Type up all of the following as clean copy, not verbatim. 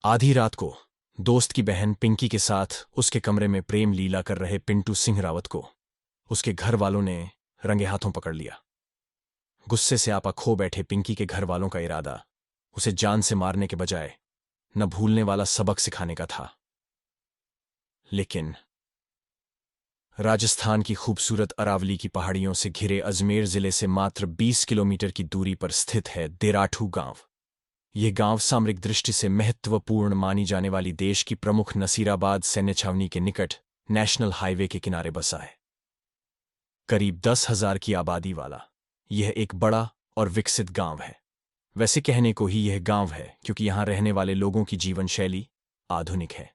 आधी रात को दोस्त की बहन पिंकी के साथ उसके कमरे में प्रेम लीला कर रहे पिंटू सिंह रावत को उसके घर वालों ने रंगे हाथों पकड़ लिया। गुस्से से आपा खो बैठे पिंकी के घर वालों का इरादा उसे जान से मारने के बजाय न भूलने वाला सबक सिखाने का था। लेकिन राजस्थान की खूबसूरत अरावली की पहाड़ियों से घिरे अजमेर जिले से मात्र 20 किलोमीटर की दूरी पर स्थित है देराठू गांव। यह गांव सामरिक दृष्टि से महत्वपूर्ण मानी जाने वाली देश की प्रमुख नसीराबाद सैन्य छावनी के निकट नेशनल हाईवे के किनारे बसा है। करीब 10,000 की आबादी वाला यह एक बड़ा और विकसित गांव है। वैसे कहने को ही यह गांव है क्योंकि यहां रहने वाले लोगों की जीवन शैली आधुनिक है।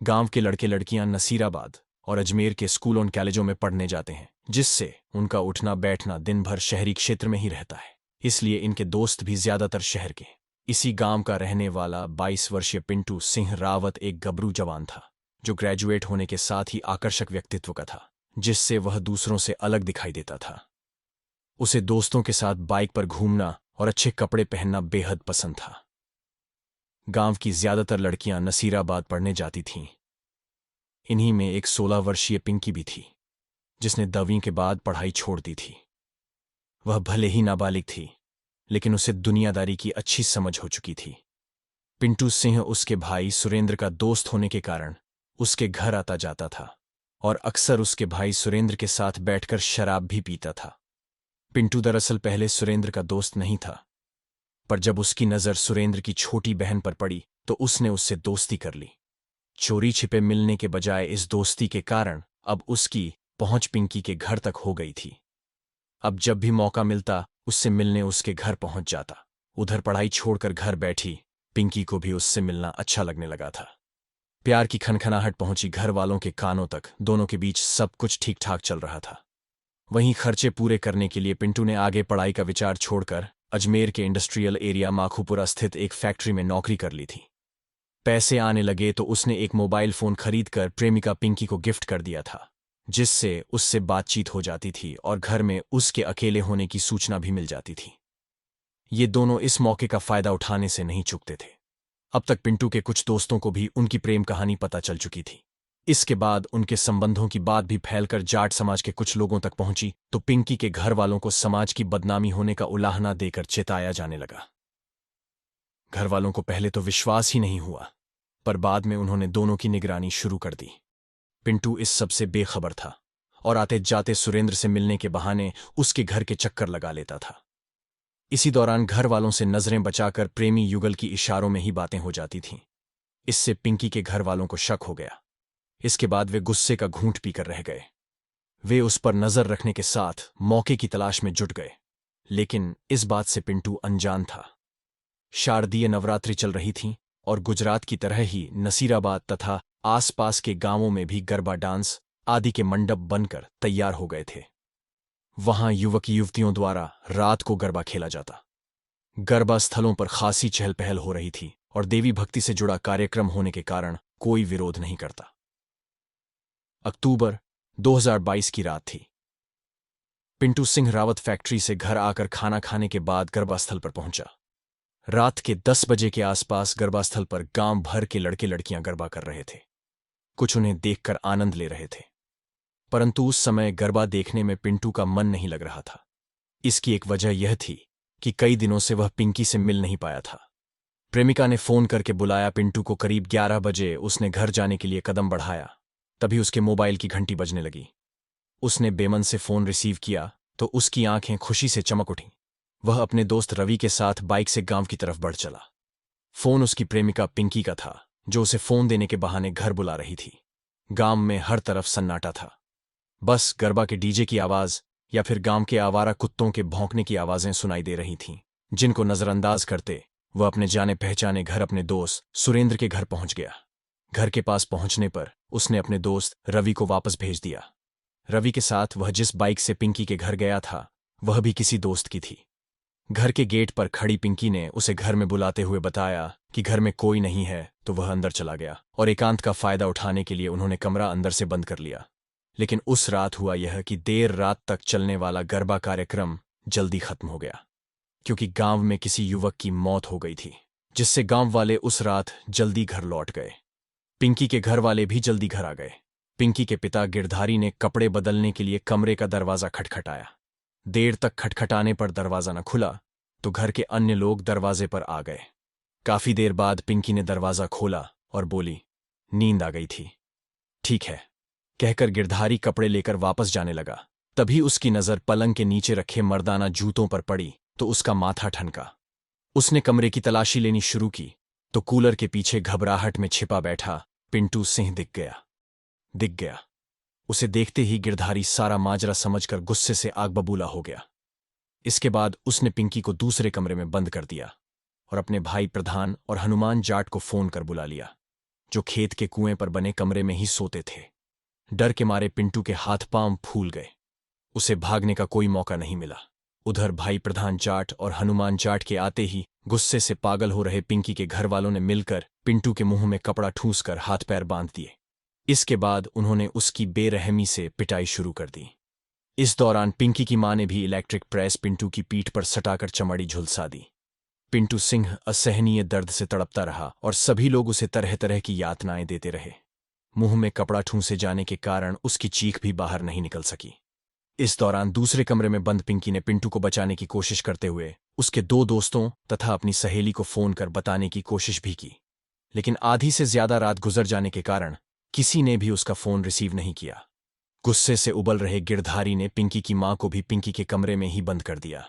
गांव के लड़के लड़कियां नसीराबाद और अजमेर के स्कूल और कॉलेजों में पढ़ने जाते हैं, जिससे उनका उठना बैठना दिन भर शहरी क्षेत्र में ही रहता है। इसलिए इनके दोस्त भी ज्यादातर शहर के। इसी गांव का रहने वाला 22 वर्षीय पिंटू सिंह रावत एक गबरू जवान था, जो ग्रेजुएट होने के साथ ही आकर्षक व्यक्तित्व का था, जिससे वह दूसरों से अलग दिखाई देता था। उसे दोस्तों के साथ बाइक पर घूमना और अच्छे कपड़े पहनना बेहद पसंद था। गांव की ज्यादातर लड़कियां नसीराबाद पढ़ने जाती थीं। इन्हीं में एक 16 वर्षीय पिंकी भी थी, जिसने 10वीं के बाद पढ़ाई छोड़ दी थी। वह भले ही नाबालिग थी, लेकिन उसे दुनियादारी की अच्छी समझ हो चुकी थी। पिंटू सिंह उसके भाई सुरेंद्र का दोस्त होने के कारण उसके घर आता जाता था और अक्सर उसके भाई सुरेंद्र के साथ बैठकर शराब भी पीता था। पिंटू दरअसल पहले सुरेंद्र का दोस्त नहीं था, पर जब उसकी नज़र सुरेंद्र की छोटी बहन पर पड़ी तो उसने उससे दोस्ती कर ली। चोरी छिपे मिलने के बजाय इस दोस्ती के कारण अब उसकी पहुंच पिंकी के घर तक हो गई थी। अब जब भी मौका मिलता उससे मिलने उसके घर पहुंच जाता। उधर पढ़ाई छोड़कर घर बैठी पिंकी को भी उससे मिलना अच्छा लगने लगा था। प्यार की खनखनाहट पहुंची घर वालों के कानों तक। दोनों के बीच सब कुछ ठीक ठाक चल रहा था। वहीं खर्चे पूरे करने के लिए पिंटू ने आगे पढ़ाई का विचार छोड़कर अजमेर के इंडस्ट्रियल एरिया माखूपुरा स्थित एक फैक्ट्री में नौकरी कर ली थी। पैसे आने लगे तो उसने एक मोबाइल फोन खरीदकर प्रेमिका पिंकी को गिफ्ट कर दिया था, जिससे उससे बातचीत हो जाती थी और घर में उसके अकेले होने की सूचना भी मिल जाती थी। ये दोनों इस मौके का फायदा उठाने से नहीं चूकते थे। अब तक पिंटू के कुछ दोस्तों को भी उनकी प्रेम कहानी पता चल चुकी थी। इसके बाद उनके संबंधों की बात भी फैलकर जाट समाज के कुछ लोगों तक पहुंची तो पिंकी के घर वालों को समाज की बदनामी होने का उलाहना देकर चेताया जाने लगा। घर वालों को पहले तो विश्वास ही नहीं हुआ, पर बाद में उन्होंने दोनों की निगरानी शुरू कर दी। पिंटू इस सब से बेखबर था और आते जाते सुरेंद्र से मिलने के बहाने उसके घर के चक्कर लगा लेता था। इसी दौरान घर वालों से नजरें बचाकर प्रेमी युगल की इशारों में ही बातें हो जाती थीं। इससे पिंकी के घर वालों को शक हो गया। इसके बाद वे गुस्से का घूंट पीकर रह गए। वे उस पर नजर रखने के साथ मौके की तलाश में जुट गए, लेकिन इस बात से पिंटू अनजान था। शारदीय नवरात्रि चल रही थी और गुजरात की तरह ही नसीराबाद तथा आसपास के गांवों में भी गरबा डांस आदि के मंडप बनकर तैयार हो गए थे। वहां युवक युवतियों द्वारा रात को गरबा खेला जाता। गरबा स्थलों पर खासी चहल पहल हो रही थी और देवी भक्ति से जुड़ा कार्यक्रम होने के कारण कोई विरोध नहीं करता। अक्टूबर 2022 की रात थी। पिंटू सिंह रावत फैक्ट्री से घर आकर खाना खाने के बाद गरबा स्थल पर पहुंचा। रात के 10 बजे के आसपास गरबा स्थल पर गांव भर के लड़के लड़कियां गरबा कर रहे थे। कुछ उन्हें देखकर आनंद ले रहे थे, परंतु उस समय गरबा देखने में पिंटू का मन नहीं लग रहा था। इसकी एक वजह यह थी कि कई दिनों से वह पिंकी से मिल नहीं पाया था। प्रेमिका ने फोन करके बुलाया पिंटू को। करीब 11 बजे उसने घर जाने के लिए कदम बढ़ाया, तभी उसके मोबाइल की घंटी बजने लगी। उसने बेमन से फोन रिसीव किया तो उसकी आंखें खुशी से चमक उठीं। वह अपने दोस्त रवि के साथ बाइक से गांव की तरफ बढ़ चला। फोन उसकी प्रेमिका पिंकी का था, जो उसे फोन देने के बहाने घर बुला रही थी। गांव में हर तरफ सन्नाटा था। बस गरबा के डीजे की आवाज या फिर गांव के आवारा कुत्तों के भौंकने की आवाजें सुनाई दे रही थीं, जिनको नजरअंदाज करते वह अपने जाने पहचाने घर अपने दोस्त सुरेंद्र के घर पहुंच गया। घर के पास पहुंचने पर उसने अपने दोस्त रवि को वापस भेज दिया। रवि के साथ वह जिस बाइक से पिंकी के घर गया था वह भी किसी दोस्त की थी। घर के गेट पर खड़ी पिंकी ने उसे घर में बुलाते हुए बताया कि घर में कोई नहीं है, तो वह अंदर चला गया और एकांत का फायदा उठाने के लिए उन्होंने कमरा अंदर से बंद कर लिया। लेकिन उस रात हुआ यह कि देर रात तक चलने वाला गरबा कार्यक्रम जल्दी खत्म हो गया, क्योंकि गांव में किसी युवक की मौत हो गई थी। जिससे गांव वाले उस रात जल्दी घर लौट गए। पिंकी के घर वाले भी जल्दी घर आ गए। पिंकी के पिता गिरधारी ने कपड़े बदलने के लिए कमरे का दरवाजा खटखटाया। देर तक खटखटाने पर दरवाजा न खुला तो घर के अन्य लोग दरवाजे पर आ गए। काफी देर बाद पिंकी ने दरवाजा खोला और बोली, नींद आ गई थी। ठीक है, कहकर गिरधारी कपड़े लेकर वापस जाने लगा। तभी उसकी नजर पलंग के नीचे रखे मर्दाना जूतों पर पड़ी तो उसका माथा ठनका। उसने कमरे की तलाशी लेनी शुरू की तो कूलर के पीछे घबराहट में छिपा बैठा पिंटू सिंह दिख गया। उसे देखते ही गिरधारी सारा माजरा समझकर गुस्से से आग बबूला हो गया। इसके बाद उसने पिंकी को दूसरे कमरे में बंद कर दिया और अपने भाई प्रधान और हनुमान जाट को फोन कर बुला लिया, जो खेत के कुएं पर बने कमरे में ही सोते थे। डर के मारे पिंटू के हाथ पांव फूल गए। उसे भागने का कोई मौका नहीं मिला। उधर भाई प्रधान जाट और हनुमान जाट के आते ही गुस्से से पागल हो रहे पिंकी के घर वालों ने मिलकर पिंटू के मुंह में कपड़ा ठूंसकर हाथ पैर बांध दिए। इसके बाद उन्होंने उसकी बेरहमी से पिटाई शुरू कर दी। इस दौरान पिंकी की मां ने भी इलेक्ट्रिक प्रेस पिंटू की पीठ पर सटाकर चमड़ी झुलसा दी। पिंटू सिंह असहनीय दर्द से तड़पता रहा और सभी लोग उसे तरह तरह की यातनाएं देते रहे। मुंह में कपड़ा ठूंसे जाने के कारण उसकी चीख भी बाहर नहीं निकल सकी। इस दौरान दूसरे कमरे में बंद पिंकी ने पिंटू को बचाने की कोशिश करते हुए उसके दो दोस्तों तथा अपनी सहेली को फोन कर बताने की कोशिश भी की, लेकिन आधी से ज्यादा रात गुजर जाने के कारण किसी ने भी उसका फोन रिसीव नहीं किया। गुस्से से उबल रहे गिरधारी ने पिंकी की मां को भी पिंकी के कमरे में ही बंद कर दिया।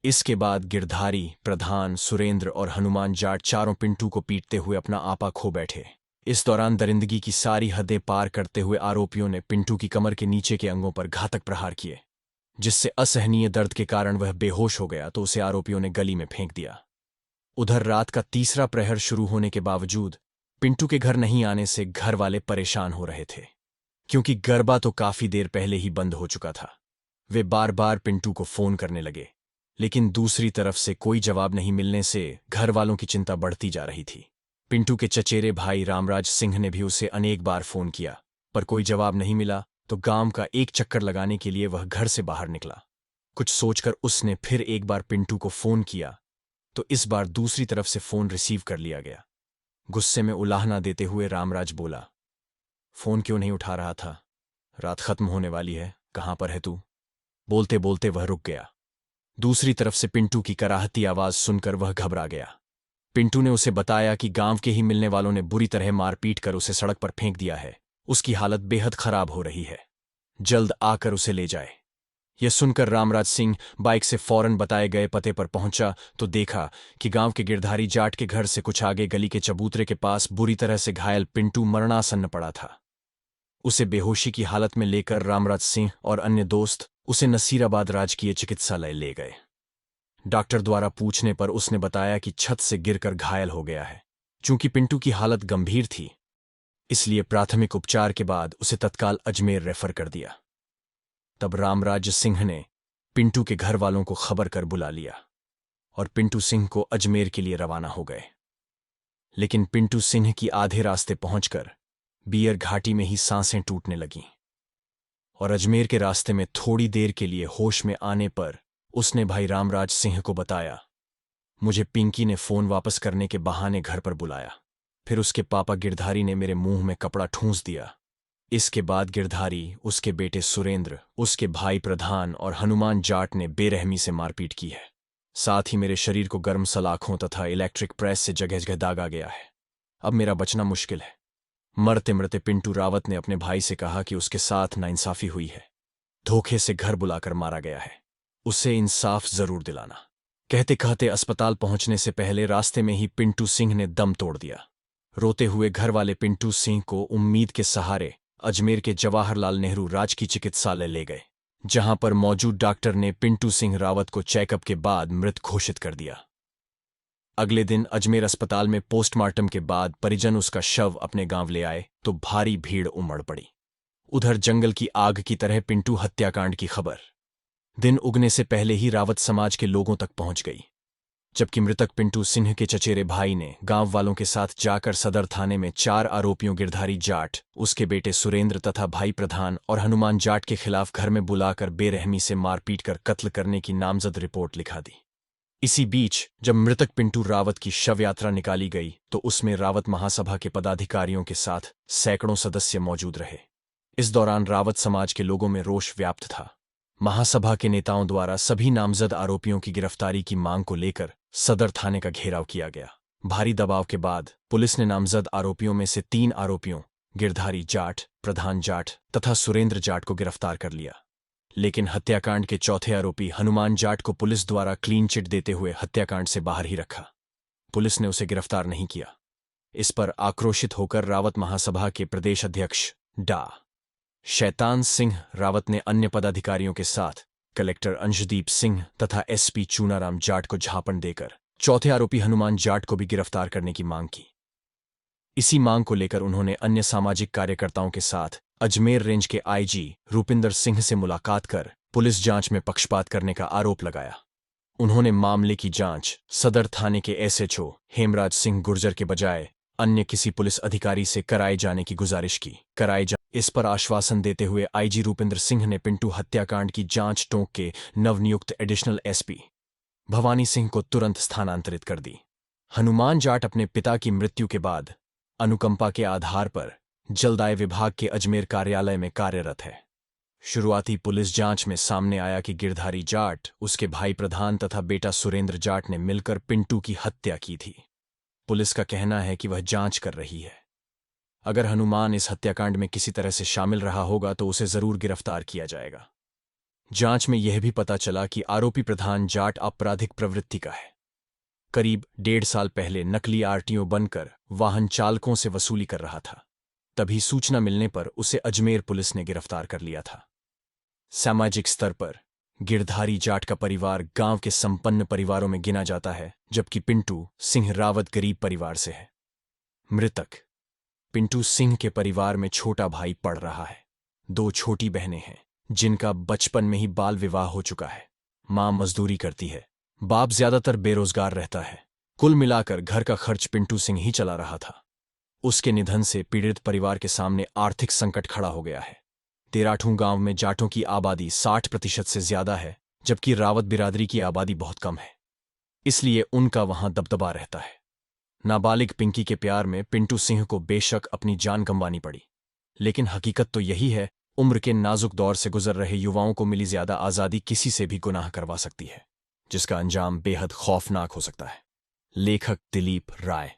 इसके बाद गिरधारी, प्रधान, सुरेंद्र और हनुमान जाट चारों पिंटू को पीटते हुए अपना आपा खो बैठे। इस दौरान दरिंदगी की सारी हदें पार करते हुए आरोपियों ने पिंटू की कमर के नीचे के अंगों पर घातक प्रहार किए, जिससे असहनीय दर्द के कारण वह बेहोश हो गया तो उसे आरोपियों ने गली में फेंक दिया। उधर रात का तीसरा प्रहर शुरू होने के बावजूद पिंटू के घर नहीं आने से घर वाले परेशान हो रहे थे, क्योंकि गरबा तो काफी देर पहले ही बंद हो चुका था। वे बार बार पिंटू को फोन करने लगे, लेकिन दूसरी तरफ से कोई जवाब नहीं मिलने से घर वालों की चिंता बढ़ती जा रही थी। पिंटू के चचेरे भाई रामराज सिंह ने भी उसे अनेक बार फोन किया, पर कोई जवाब नहीं मिला तो गांव का एक चक्कर लगाने के लिए वह घर से बाहर निकला। कुछ सोचकर उसने फिर एक बार पिंटू को फोन किया तो इस बार दूसरी तरफ से फोन रिसीव कर लिया गया। गुस्से में उलाहना देते हुए रामराज बोला, फोन क्यों नहीं उठा रहा था? रात खत्म होने वाली है, कहां पर है तू? बोलते बोलते वह रुक गया। दूसरी तरफ से पिंटू की कराहती आवाज सुनकर वह घबरा गया। पिंटू ने उसे बताया कि गांव के ही मिलने वालों ने बुरी तरह मारपीट कर उसे सड़क पर फेंक दिया है। उसकी हालत बेहद खराब हो रही है, जल्द आकर उसे ले जाए। यह सुनकर रामराज सिंह बाइक से फौरन बताए गए पते पर पहुंचा तो देखा कि गांव के गिरधारी जाट के घर से कुछ आगे गली के चबूतरे के पास बुरी तरह से घायल पिंटू मरणासन्न पड़ा था। उसे बेहोशी की हालत में लेकर रामराज सिंह और अन्य दोस्त उसे नसीराबाद राजकीय चिकित्सालय ले गए। डॉक्टर द्वारा पूछने पर उसने बताया कि छत से गिरकर घायल हो गया है। चूंकि पिंटू की हालत गंभीर थी, इसलिए प्राथमिक उपचार के बाद उसे तत्काल अजमेर रेफर कर दिया। तब रामराज सिंह ने पिंटू के घर वालों को खबर कर बुला लिया और पिंटू सिंह को अजमेर के लिए रवाना हो गए। लेकिन पिंटू सिंह की आधे रास्ते पहुंचकर बियर घाटी में ही सांसें टूटने लगीं और अजमेर के रास्ते में थोड़ी देर के लिए होश में आने पर उसने भाई रामराज सिंह को बताया, मुझे पिंकी ने फोन वापस करने के बहाने घर पर बुलाया, फिर उसके पापा गिरधारी ने मेरे मुंह में कपड़ा ठूंस दिया। इसके बाद गिरधारी, उसके बेटे सुरेंद्र, उसके भाई प्रधान और हनुमान जाट ने बेरहमी से मारपीट की है। साथ ही मेरे शरीर को गर्म सलाखों तथा इलेक्ट्रिक प्रेस से जगह जगह दागा गया है। अब मेरा बचना मुश्किल है। मरते मरते पिंटू रावत ने अपने भाई से कहा कि उसके साथ नाइंसाफी हुई है, धोखे से घर बुलाकर मारा गया है, उसे इंसाफ जरूर दिलाना। कहते कहते अस्पताल पहुंचने से पहले रास्ते में ही पिंटू सिंह ने दम तोड़ दिया। रोते हुए घर वाले पिंटू सिंह को उम्मीद के सहारे अजमेर के जवाहरलाल नेहरू राजकीय चिकित्सालय ले गए, जहां पर मौजूद डॉक्टर ने पिंटू सिंह रावत को चेकअप के बाद मृत घोषित कर दिया। अगले दिन अजमेर अस्पताल में पोस्टमार्टम के बाद परिजन उसका शव अपने गांव ले आए तो भारी भीड़ उमड़ पड़ी। उधर जंगल की आग की तरह पिंटू हत्याकांड की खबर दिन उगने से पहले ही रावत समाज के लोगों तक पहुंच गई, जबकि मृतक पिंटू सिंह के चचेरे भाई ने गांव वालों के साथ जाकर सदर थाने में 4 आरोपियों गिरधारी जाट, उसके बेटे सुरेंद्र तथा भाई प्रधान और हनुमान जाट के खिलाफ घर में बुलाकर बेरहमी से मारपीट कर कत्ल करने की नामजद रिपोर्ट लिखा दी। इसी बीच जब मृतक पिंटू रावत की शव यात्रा निकाली गई तो उसमें रावत महासभा के पदाधिकारियों के साथ सैकड़ों सदस्य मौजूद रहे। इस दौरान रावत समाज के लोगों में रोष व्याप्त था। महासभा के नेताओं द्वारा सभी नामजद आरोपियों की गिरफ्तारी की मांग को लेकर सदर थाने का घेराव किया गया। भारी दबाव के बाद पुलिस ने नामजद आरोपियों में से 3 आरोपियों गिरधारी जाट, प्रधान जाट तथा सुरेंद्र जाट को गिरफ्तार कर लिया। लेकिन हत्याकांड के चौथे आरोपी हनुमान जाट को पुलिस द्वारा क्लीन चिट देते हुए हत्याकांड से बाहर ही रखा। पुलिस ने उसे गिरफ्तार नहीं किया। इस पर आक्रोशित होकर रावत महासभा के प्रदेश अध्यक्ष डा शैतान सिंह रावत ने अन्य पदाधिकारियों के साथ कलेक्टर अंशदीप सिंह तथा एसपी चूनाराम जाट को झापड़ देकर चौथे आरोपी हनुमान जाट को भी गिरफ्तार करने की मांग की। इसी मांग को लेकर उन्होंने अन्य सामाजिक कार्यकर्ताओं के साथ अजमेर रेंज के आईजी रूपिंदर सिंह से मुलाकात कर पुलिस जांच में पक्षपात करने का आरोप लगाया। उन्होंने मामले की जांच सदर थाने के एसएचओ हेमराज सिंह गुर्जर के बजाय अन्य किसी पुलिस अधिकारी से कराए जाने की गुजारिश की। इस पर आश्वासन देते हुए आईजी रूपिंदर सिंह ने पिंटू हत्याकांड की जांच टोंक के नवनियुक्त एडिशनल एसपी भवानी सिंह को तुरंत स्थानांतरित कर दी। हनुमान जाट अपने पिता की मृत्यु के बाद अनुकंपा के आधार पर जलदाय विभाग के अजमेर कार्यालय में कार्यरत है। शुरुआती पुलिस जांच में सामने आया कि गिरधारी जाट, उसके भाई प्रधान तथा बेटा सुरेंद्र जाट ने मिलकर पिंटू की हत्या की थी। पुलिस का कहना है कि वह जांच कर रही है। अगर हनुमान इस हत्याकांड में किसी तरह से शामिल रहा होगा तो उसे जरूर गिरफ्तार किया जाएगा। जांच में यह भी पता चला कि आरोपी प्रधान जाट आपराधिक प्रवृत्ति का है। करीब 1.5 साल पहले नकली आरटीओ बनकर वाहन चालकों से वसूली कर रहा था। तभी सूचना मिलने पर उसे अजमेर पुलिस ने गिरफ्तार कर लिया था। सामाजिक स्तर पर गिरधारी जाट का परिवार गांव के संपन्न परिवारों में गिना जाता है, जबकि पिंटू सिंह रावत गरीब परिवार से है। मृतक पिंटू सिंह के परिवार में छोटा भाई पढ़ रहा है। 2 छोटी बहनें हैं जिनका बचपन में ही बाल विवाह हो चुका है। मां मजदूरी करती है, बाप ज्यादातर बेरोजगार रहता है। कुल मिलाकर घर का खर्च पिंटू सिंह ही चला रहा था। उसके निधन से पीड़ित परिवार के सामने आर्थिक संकट खड़ा हो गया है। देराठू गांव में जाटों की आबादी 60% से ज्यादा है, जबकि रावत बिरादरी की आबादी बहुत कम है। इसलिए उनका वहां दबदबा रहता है। नाबालिग पिंकी के प्यार में पिंटू सिंह को बेशक अपनी जान गंवानी पड़ी, लेकिन हकीकत तो यही है, उम्र के नाजुक दौर से गुजर रहे युवाओं को मिली ज्यादा आजादी किसी से भी गुनाह करवा सकती है, जिसका अंजाम बेहद खौफनाक हो सकता है। लेखक दिलीप राय।